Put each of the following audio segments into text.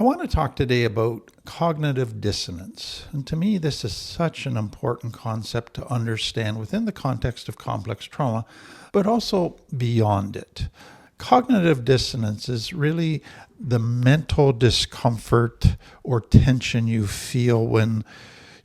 I want to talk today about cognitive dissonance. And to me, this is such an important concept to understand within the context of complex trauma, but also beyond it. Cognitive dissonance is really the mental discomfort or tension you feel when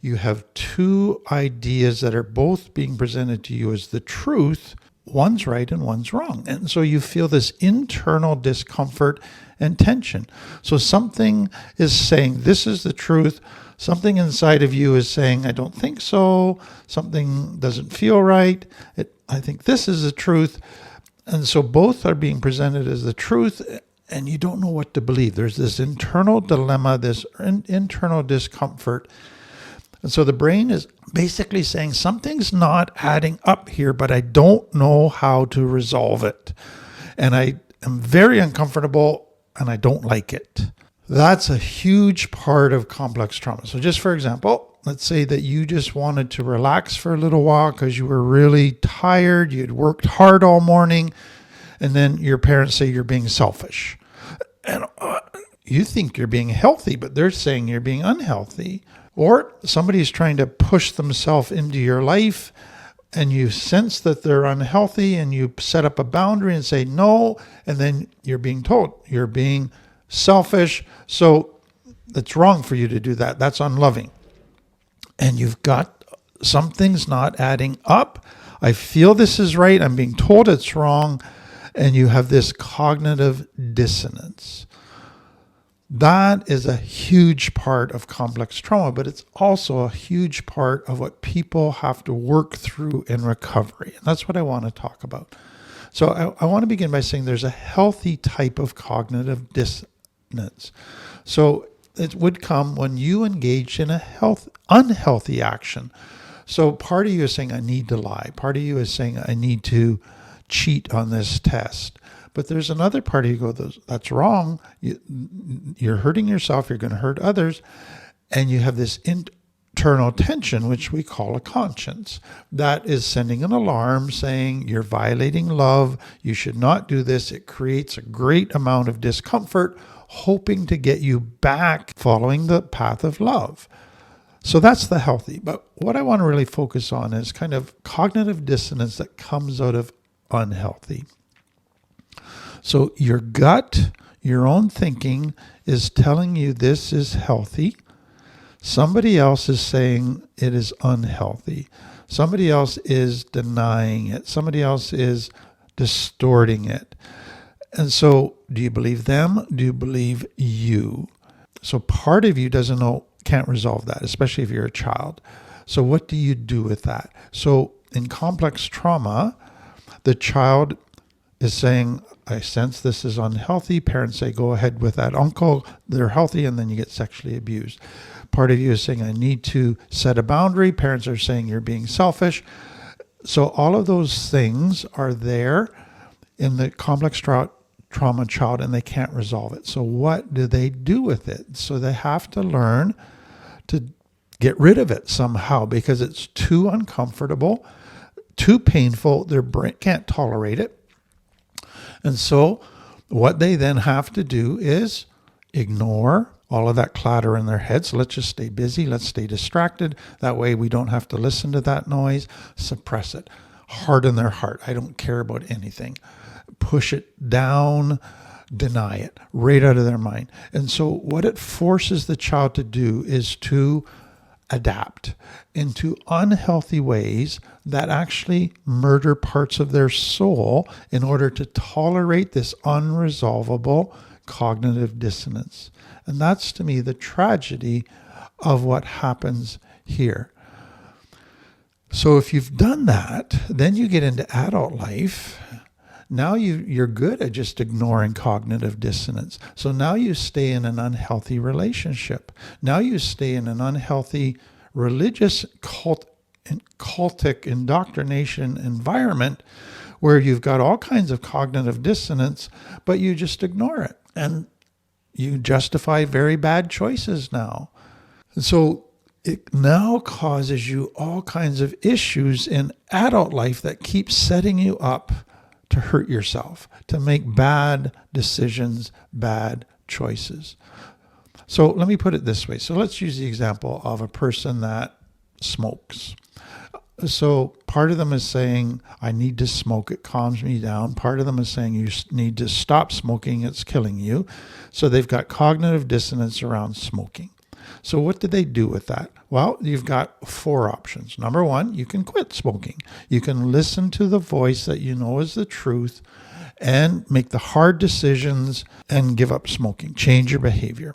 you have two ideas that are both being presented to you as the truth. One's right and one's wrong. And so you feel this internal discomfort and tension. So something is saying, this is the truth. Something inside of you is saying, I don't think so. Something doesn't feel right. I think this is the truth. And so both are being presented as the truth, and you don't know what to believe. There's this internal dilemma, this internal discomfort. And so the brain is basically saying something's not adding up here, but I don't know how to resolve it. And I am very uncomfortable and I don't like it. That's a huge part of complex trauma. So just for example, let's say that you just wanted to relax for a little while because you were really tired, you'd worked hard all morning, and then your parents say you're being selfish. And you think you're being healthy, but they're saying you're being unhealthy. Or somebody's trying to push themselves into your life and you sense that they're unhealthy and you set up a boundary and say no, and then you're being told you're being selfish. So it's wrong for you to do that. That's unloving. And you've got something's not adding up. I feel this is right. I'm being told it's wrong. And you have this cognitive dissonance. That is a huge part of complex trauma, but it's also a huge part of what people have to work through in recovery. And that's what I want to talk about. So I want to begin by saying there's a healthy type of cognitive dissonance. So it would come when you engage in a unhealthy action. So part of you is saying, I need to lie. Part of you is saying, I need to cheat on this test. But there's another part of you go, that's wrong. You're hurting yourself. You're going to hurt others. And you have this internal tension, which we call a conscience, that is sending an alarm saying you're violating love. You should not do this. It creates a great amount of discomfort, hoping to get you back following the path of love. So that's the healthy. But what I want to really focus on is kind of cognitive dissonance that comes out of unhealthy. So your gut, your own thinking is telling you this is healthy. Somebody else is saying it is unhealthy. Somebody else is denying it. Somebody else is distorting it. And so do you believe them? Do you believe you? So part of you doesn't know, can't resolve that, especially if you're a child. So what do you do with that? So in complex trauma, the child is saying, I sense this is unhealthy. Parents say, go ahead with that uncle. They're healthy, and then you get sexually abused. Part of you is saying, I need to set a boundary. Parents are saying you're being selfish. So all of those things are there in the complex trauma child, and they can't resolve it. So what do they do with it? So they have to learn to get rid of it somehow because it's too uncomfortable, too painful. Their brain can't tolerate it. And so what they then have to do is ignore all of that clatter in their head. So let's just stay busy. Let's stay distracted. That way we don't have to listen to that noise. Suppress it. Harden their heart. I don't care about anything. Push it down. Deny it right out of their mind. And so what it forces the child to do is to adapt into unhealthy ways that actually murder parts of their soul in order to tolerate this unresolvable cognitive dissonance. And that's, to me, the tragedy of what happens here. So if you've done that, then you get into adult life. Now you're good at just ignoring cognitive dissonance. So now you stay in an unhealthy relationship. Now you stay in an unhealthy religious cultic indoctrination environment where you've got all kinds of cognitive dissonance, but you just ignore it. And you justify very bad choices now. And so it now causes you all kinds of issues in adult life that keep setting you up to hurt yourself, to make bad decisions, bad choices. So let me put it this way. So let's use the example of a person that smokes. So part of them is saying, I need to smoke, it calms me down. Part of them is saying, you need to stop smoking, it's killing you. So they've got cognitive dissonance around smoking. So what do they do with that? Well, you've got 4 options. Number 1, you can quit smoking. You can listen to the voice that you know is the truth and make the hard decisions and give up smoking, change your behavior.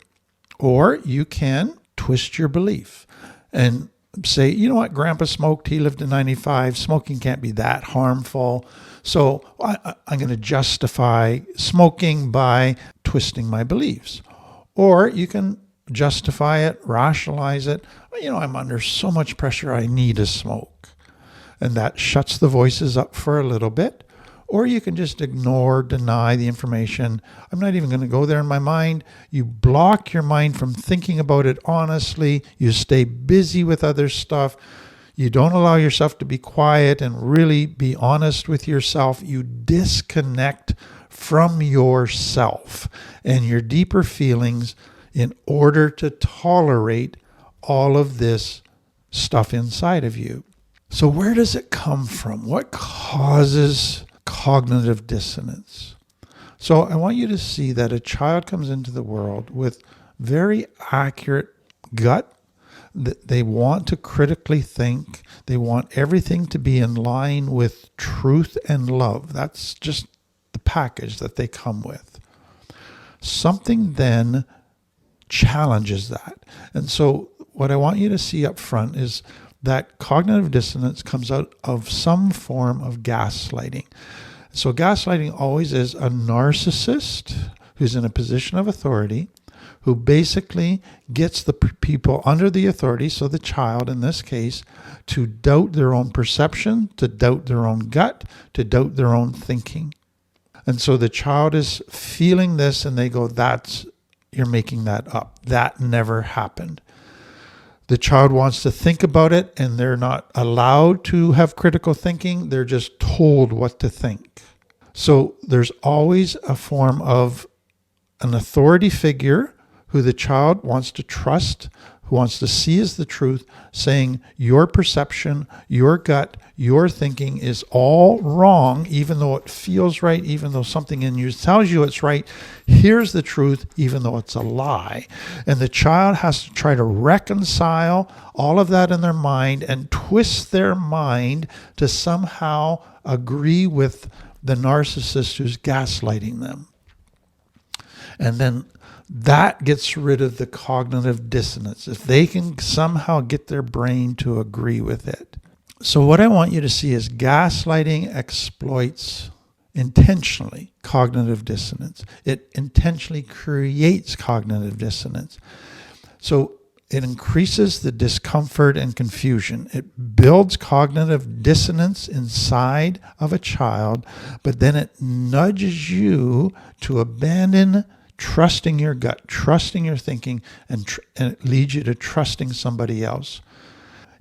Or you can twist your belief and say, you know what, Grandpa smoked, he lived to 95, smoking can't be that harmful. So I'm going to justify smoking by twisting my beliefs. Or you can justify it, rationalize it. You know, I'm under so much pressure, I need to smoke. And that shuts the voices up for a little bit. Or you can just ignore, deny the information. I'm not even going to go there in my mind. You block your mind from thinking about it honestly. You stay busy with other stuff. You don't allow yourself to be quiet and really be honest with yourself. You disconnect from yourself and your deeper feelings in order to tolerate all of this stuff inside of you. So where does it come from? What causes cognitive dissonance? So I want you to see that a child comes into the world with very accurate gut. They want to critically think. They want everything to be in line with truth and love. That's just the package that they come with. Something then challenges that. And so what I want you to see up front is that cognitive dissonance comes out of some form of gaslighting. So gaslighting always is a narcissist who's in a position of authority, who basically gets the people under the authority, so the child in this case, to doubt their own perception, to doubt their own gut, to doubt their own thinking. And so the child is feeling this and they go, you're making that up. That never happened. The child wants to think about it and they're not allowed to have critical thinking. They're just told what to think. So there's always a form of an authority figure who the child wants to trust, who wants to see as the truth, saying your perception, your gut, your thinking is all wrong, even though it feels right, even though something in you tells you it's right. Here's the truth, even though it's a lie. And the child has to try to reconcile all of that in their mind and twist their mind to somehow agree with the narcissist who's gaslighting them. And then that gets rid of the cognitive dissonance, if they can somehow get their brain to agree with it. So what I want you to see is gaslighting exploits intentionally cognitive dissonance. It intentionally creates cognitive dissonance. So it increases the discomfort and confusion. It builds cognitive dissonance inside of a child, but then it nudges you to abandon trusting your gut, trusting your thinking, and it leads you to trusting somebody else.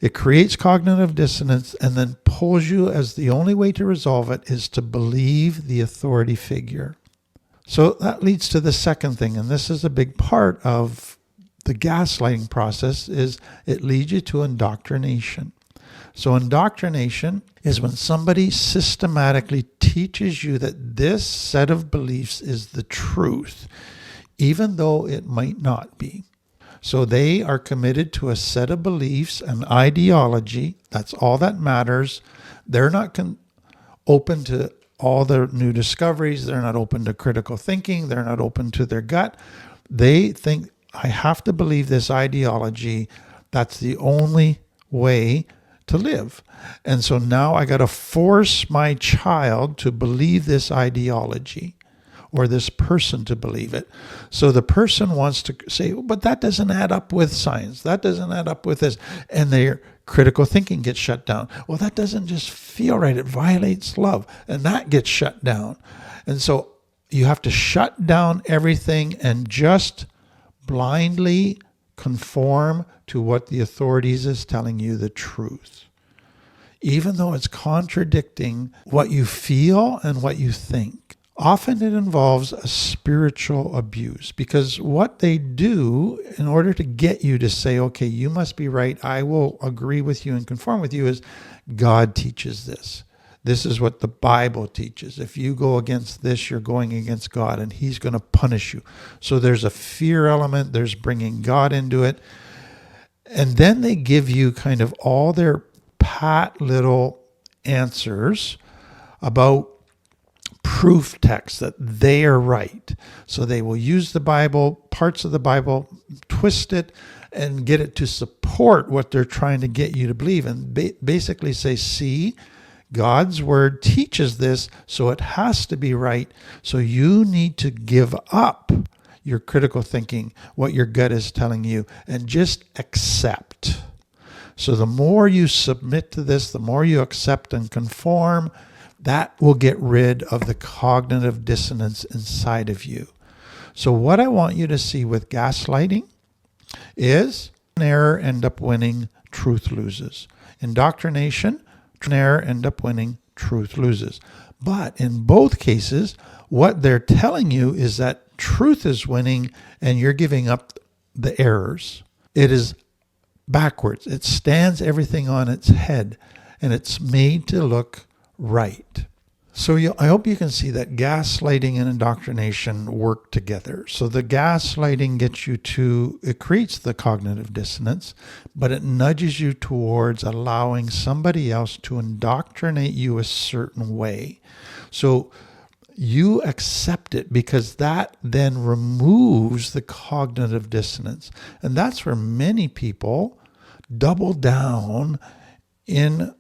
It creates cognitive dissonance and then pulls you, as the only way to resolve it is to believe the authority figure. So that leads to the second thing, and this is a big part of the gaslighting process, is it leads you to indoctrination. So indoctrination is when somebody systematically teaches you that this set of beliefs is the truth, even though it might not be. So they are committed to a set of beliefs, an ideology. That's all that matters. They're not open to all the new discoveries. They're not open to critical thinking. They're not open to their gut. They think, I have to believe this ideology. That's the only way to live. And so now I got to force my child to believe this ideology, or this person to believe it. So the person wants to say, but that doesn't add up with science. That doesn't add up with this. And their critical thinking gets shut down. Well, that doesn't just feel right. It violates love. And that gets shut down. And so you have to shut down everything and just blindly conform to what the authorities is telling you the truth, even though it's contradicting what you feel and what you think. Often it involves a spiritual abuse, because what they do in order to get you to say, okay, you must be right, I will agree with you and conform with you, is God teaches this. This is what the Bible teaches. If you go against this, you're going against God, and he's going to punish you. So there's a fear element, there's bringing God into it. And then they give you kind of all their pat little answers about proof text that they are right. So they will use the Bible, parts of the Bible, twist it, and get it to support what they're trying to get you to believe. And basically say, see, God's word teaches this, so it has to be right. So you need to give up your critical thinking, what your gut is telling you, and just accept. So the more you submit to this, the more you accept and conform, that will get rid of the cognitive dissonance inside of you. So what I want you to see with gaslighting is error end up winning, truth loses. Indoctrination, error end up winning, truth loses. But in both cases, what they're telling you is that truth is winning and you're giving up the errors. It is backwards. It stands everything on its head, and it's made to look right. So I hope you can see that gaslighting and indoctrination work together. So the gaslighting gets you to, it creates the cognitive dissonance, but it nudges you towards allowing somebody else to indoctrinate you a certain way. So you accept it because that then removes the cognitive dissonance. And that's where many people double down in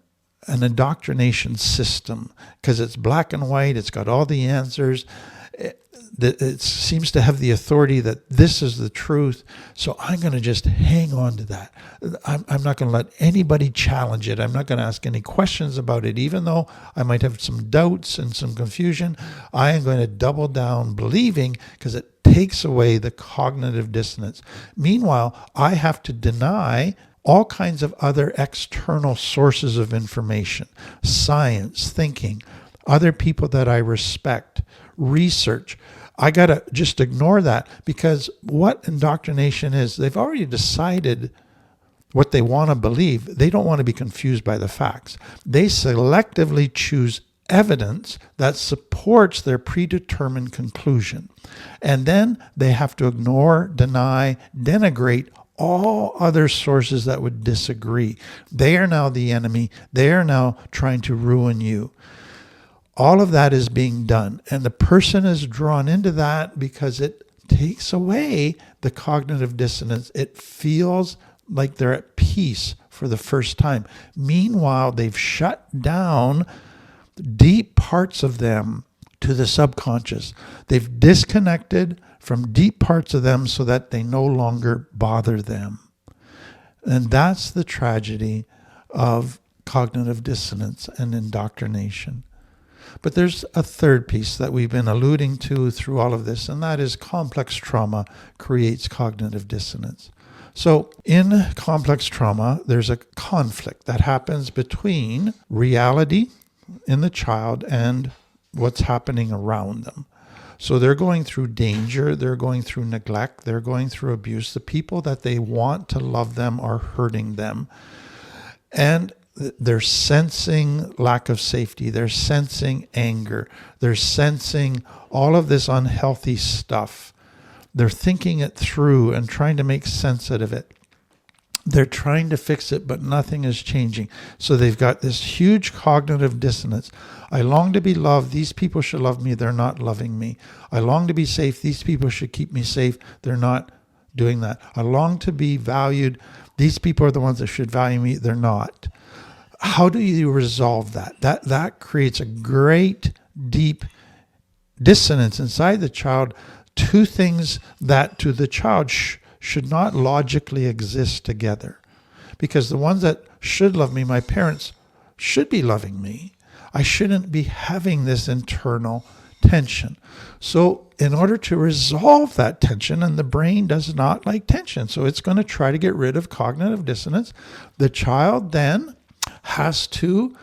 an indoctrination system, because it's black and white, it's got all the answers, it seems to have the authority that this is the truth, so I'm going to just hang on to that. I'm not going to let anybody challenge it. I'm not going to ask any questions about it, even though I might have some doubts and some confusion. I am going to double down believing, because it takes away the cognitive dissonance. Meanwhile, I have to deny all kinds of other external sources of information, science, thinking, other people that I respect, research. I got to just ignore that, because what indoctrination is, they've already decided what they want to believe. They don't want to be confused by the facts. They selectively choose evidence that supports their predetermined conclusion. And then they have to ignore, deny, denigrate all other sources that would disagree. They are now the enemy. They are now trying to ruin you. All of that is being done. And the person is drawn into that because it takes away the cognitive dissonance. It feels like they're at peace for the first time. Meanwhile, they've shut down deep parts of them to the subconscious. They've disconnected from deep parts of them so that they no longer bother them. And that's the tragedy of cognitive dissonance and indoctrination. But there's a third piece that we've been alluding to through all of this, and that is complex trauma creates cognitive dissonance. So in complex trauma, there's a conflict that happens between reality in the child and what's happening around them. So they're going through danger, they're going through neglect, they're going through abuse. The people that they want to love them are hurting them. And they're sensing lack of safety, they're sensing anger, they're sensing all of this unhealthy stuff. They're thinking it through and trying to make sense out of it. They're trying to fix it, but nothing is changing. So they've got this huge cognitive dissonance. I long to be loved. These people should love me. They're not loving me. I long to be safe. These people should keep me safe. They're not doing that. I long to be valued. These people are the ones that should value me. They're not. How do you resolve that? That creates a great, deep dissonance inside the child. Two things that to the child should not logically exist together. Because the ones that should love me, my parents, should be loving me. I shouldn't be having this internal tension. So in order to resolve that tension, and the brain does not like tension, so it's going to try to get rid of cognitive dissonance, the child then has to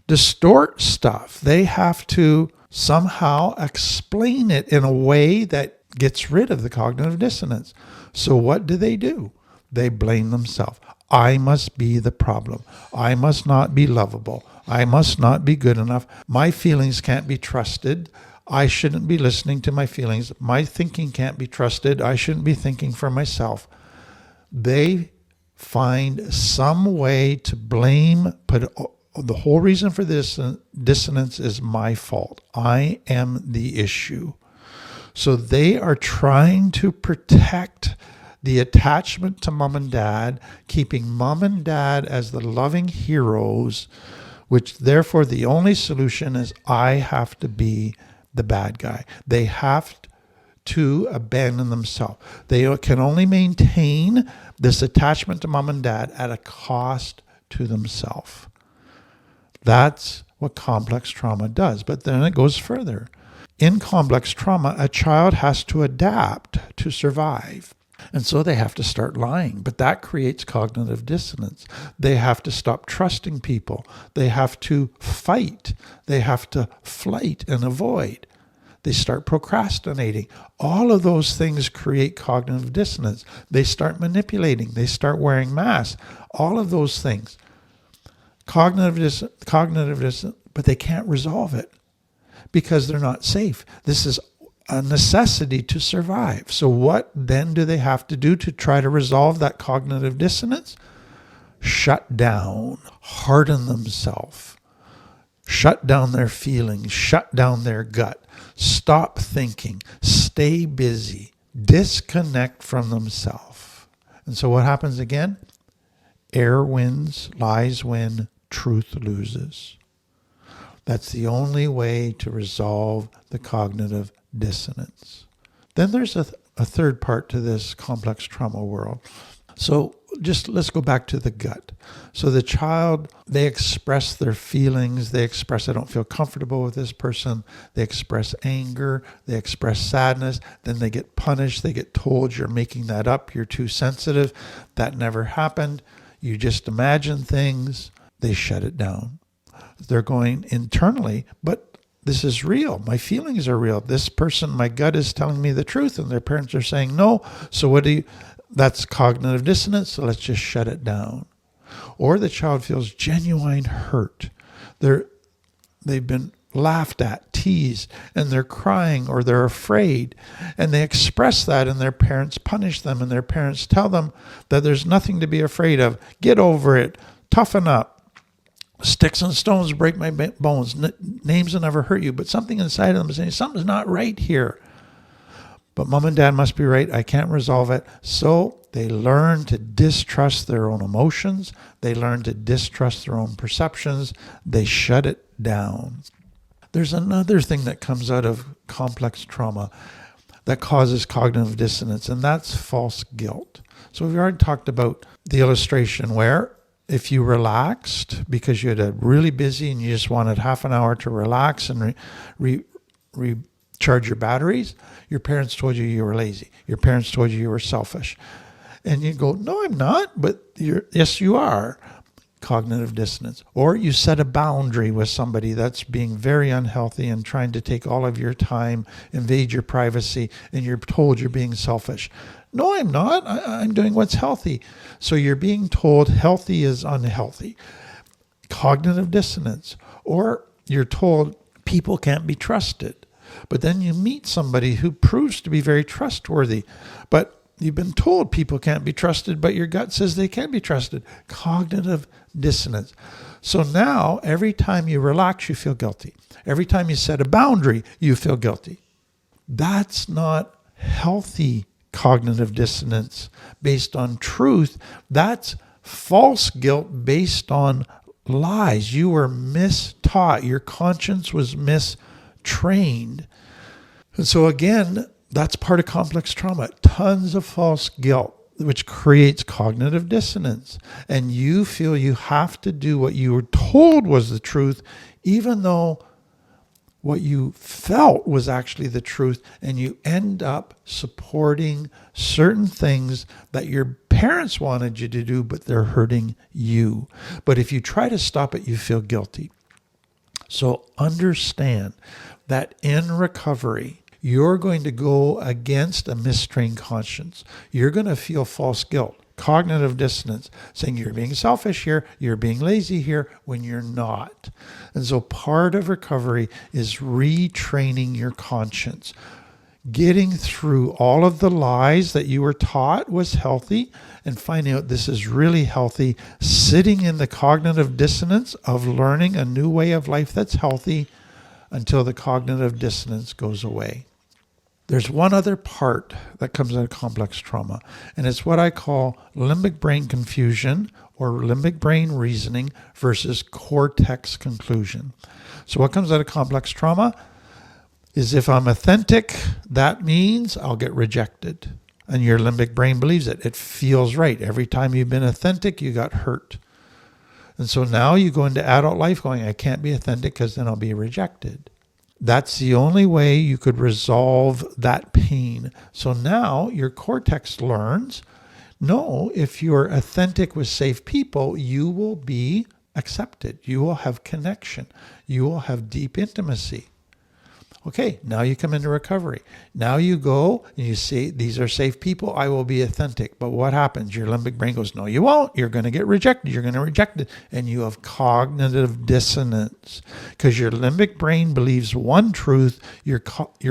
distort stuff. They have to Somehow explain it in a way that gets rid of the cognitive dissonance. So what do? They blame themselves. I must be the problem. I must not be lovable. I must not be good enough. My feelings can't be trusted. I shouldn't be listening to my feelings. My thinking can't be trusted. I shouldn't be thinking for myself. They find some way to blame, but the whole reason for this dissonance is my fault. I am the issue. So they are trying to protect the attachment to mom and dad, keeping mom and dad as the loving heroes, which therefore the only solution is I have to be the bad guy. They have to abandon themselves. They can only maintain this attachment to mom and dad at a cost to themselves. That's what complex trauma does. But then it goes further. In complex trauma, a child has to adapt to survive. And so they have to start lying. But that creates cognitive dissonance. They have to stop trusting people. They have to fight. They have to flight and avoid. They start procrastinating. All of those things create cognitive dissonance. They start manipulating. They start wearing masks. All of those things. Cognitive dissonance, but they can't resolve it because they're not safe. This is a necessity to survive. So what then do they have to do to try to resolve that cognitive dissonance? Shut down, harden themselves, shut down their feelings, shut down their gut, stop thinking, stay busy, disconnect from themselves. And so what happens again? Error wins, lies win, truth loses. That's the only way to resolve the cognitive dissonance. Then there's a third part to this complex trauma world. So just let's go back to the gut. So the child, they express their feelings. They express, I don't feel comfortable with this person. They express anger. They express sadness. Then they get punished. They get told you're making that up. You're too sensitive. That never happened. You just imagine things. They shut it down. They're going internally, but this is real. My feelings are real. This person, my gut is telling me the truth, and their parents are saying no. So that's cognitive dissonance. So let's just shut it down. Or the child feels genuine hurt. They've been laughed at, teased, and they're crying or they're afraid. And they express that, and their parents punish them, and their parents tell them that there's nothing to be afraid of. Get over it. Toughen up. Sticks and stones break my bones. Names will never hurt you. But something inside of them is saying, something's not right here. But mom and dad must be right. I can't resolve it. So they learn to distrust their own emotions. They learn to distrust their own perceptions. They shut it down. There's another thing that comes out of complex trauma that causes cognitive dissonance, and that's false guilt. So we've already talked about the illustration where if you relaxed because you had a really busy and you just wanted half an hour to relax and recharge your batteries, your parents told you were lazy. Your parents told you were selfish. And you go, no, I'm not, but yes, you are. Cognitive dissonance. Or you set a boundary with somebody that's being very unhealthy and trying to take all of your time, invade your privacy, and you're told you're being selfish. No, I'm not. I'm doing what's healthy. So you're being told healthy is unhealthy. Cognitive dissonance. Or you're told people can't be trusted. But then you meet somebody who proves to be very trustworthy. But you've been told people can't be trusted, but your gut says they can be trusted. Cognitive dissonance. So now, every time you relax, you feel guilty. Every time you set a boundary, you feel guilty. That's not healthy cognitive dissonance based on truth. That's false guilt based on lies. You were mistaught. Your conscience was mistrained. And so again, that's part of complex trauma. Tons of false guilt, which creates cognitive dissonance. And you feel you have to do what you were told was the truth, even though what you felt was actually the truth, and you end up supporting certain things that your parents wanted you to do, but they're hurting you. But if you try to stop it, you feel guilty. So understand that in recovery, you're going to go against a mistrained conscience. You're going to feel false guilt, cognitive dissonance, saying you're being selfish here, you're being lazy here, when you're not. And so part of recovery is retraining your conscience, getting through all of the lies that you were taught was healthy and finding out this is really healthy, sitting in the cognitive dissonance of learning a new way of life that's healthy until the cognitive dissonance goes away. There's one other part that comes out of complex trauma, and it's what I call limbic brain confusion or limbic brain reasoning versus cortex conclusion. So what comes out of complex trauma is if I'm authentic, that means I'll get rejected. And your limbic brain believes it. It feels right. Every time you've been authentic, you got hurt. And so now you go into adult life going, I can't be authentic because then I'll be rejected. That's the only way you could resolve that pain. So now your cortex learns, no, if you're authentic with safe people, you will be accepted. You will have connection. You will have deep intimacy. Okay, now you come into recovery. Now you go and you say, these are safe people, I will be authentic. But what happens? Your limbic brain goes, no, you won't. You're going to get rejected. You're going to reject it. And you have cognitive dissonance because your limbic brain believes one truth, your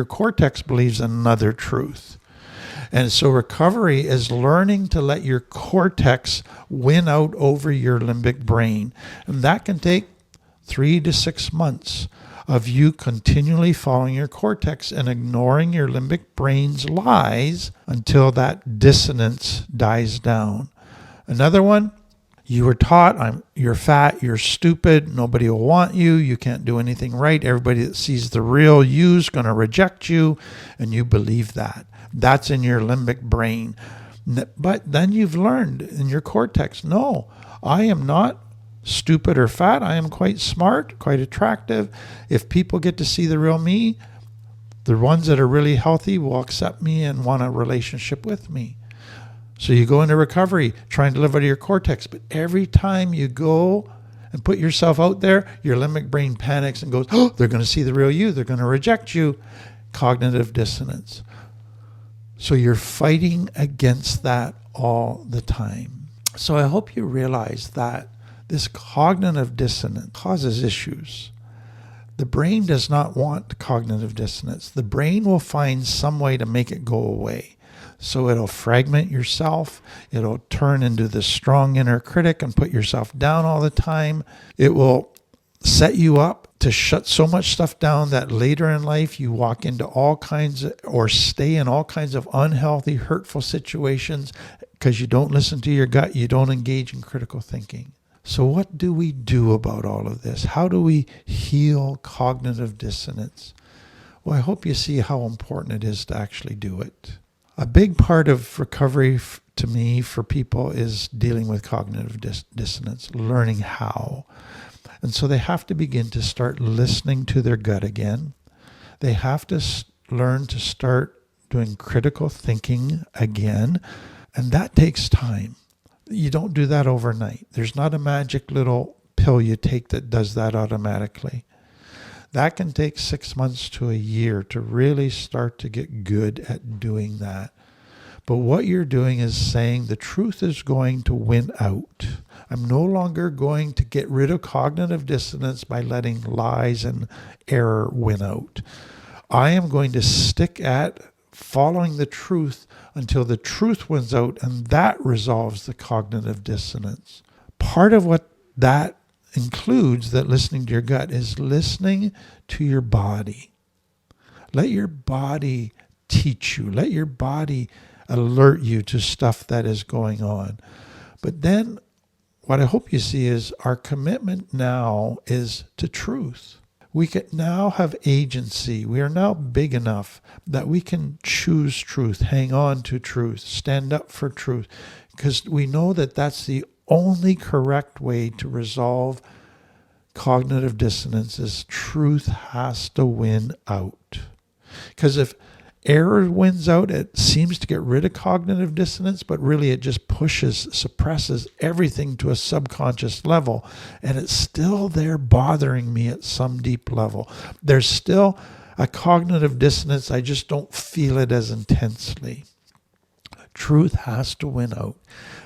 cortex believes another truth. And so recovery is learning to let your cortex win out over your limbic brain. And that can take 3 to 6 months of you continually following your cortex and ignoring your limbic brain's lies until that dissonance dies down. Another one, you were taught, you're fat, you're stupid, nobody will want you, you can't do anything right, everybody that sees the real you is going to reject you, and you believe that. That's in your limbic brain. But then you've learned in your cortex, no, I am not stupid or fat. I am quite smart, quite attractive. If people get to see the real me, the ones that are really healthy will accept me and want a relationship with me. So you go into recovery trying to live out of your cortex, but every time you go and put yourself out there, your limbic brain panics and goes, oh, they're going to see the real you. They're going to reject you. Cognitive dissonance. So you're fighting against that all the time. So I hope you realize that this cognitive dissonance causes issues. The brain does not want cognitive dissonance. The brain will find some way to make it go away. So it'll fragment yourself. It'll turn into this strong inner critic and put yourself down all the time. It will set you up to shut so much stuff down that later in life you walk into all kinds of, or stay in all kinds of unhealthy, hurtful situations because you don't listen to your gut. You don't engage in critical thinking. So what do we do about all of this? How do we heal cognitive dissonance? Well, I hope you see how important it is to actually do it. A big part of recovery to me for people is dealing with cognitive dissonance, learning how. And so they have to begin to start listening to their gut again. They have to learn to start doing critical thinking again. And that takes time. You don't do that overnight. There's not a magic little pill you take that does that automatically. That can take 6 months to a year to really start to get good at doing that. But what you're doing is saying the truth is going to win out. I'm no longer going to get rid of cognitive dissonance by letting lies and error win out. I am going to stick at following the truth until the truth wins out, and that resolves the cognitive dissonance. Part of what that includes, that listening to your gut, is listening to your body. Let your body teach you. Let your body alert you to stuff that is going on. But then what I hope you see is our commitment now is to truth. We can now have agency. We are now big enough that we can choose truth, hang on to truth, stand up for truth, because we know that that's the only correct way to resolve cognitive dissonance. Is truth has to win out. Because if error wins out. It seems to get rid of cognitive dissonance, but really it just suppresses everything to a subconscious level. And it's still there bothering me at some deep level. There's still a cognitive dissonance. I just don't feel it as intensely. Truth has to win out.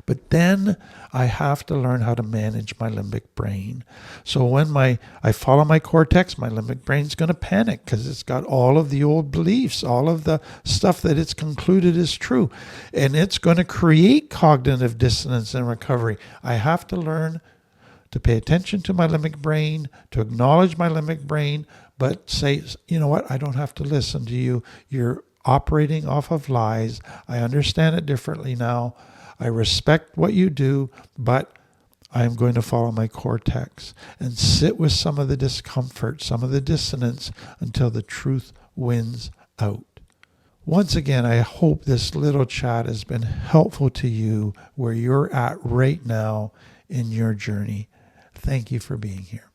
But then I have to learn how to manage my limbic brain. So when I follow my cortex, my limbic brain's going to panic because it's got all of the old beliefs, all of the stuff that it's concluded is true. And it's going to create cognitive dissonance and recovery. I have to learn to pay attention to my limbic brain, to acknowledge my limbic brain, but say, you know what, I don't have to listen to you. You're operating off of lies. I understand it differently now. I respect what you do, but I'm going to follow my cortex and sit with some of the discomfort, some of the dissonance until the truth wins out. Once again, I hope this little chat has been helpful to you where you're at right now in your journey. Thank you for being here.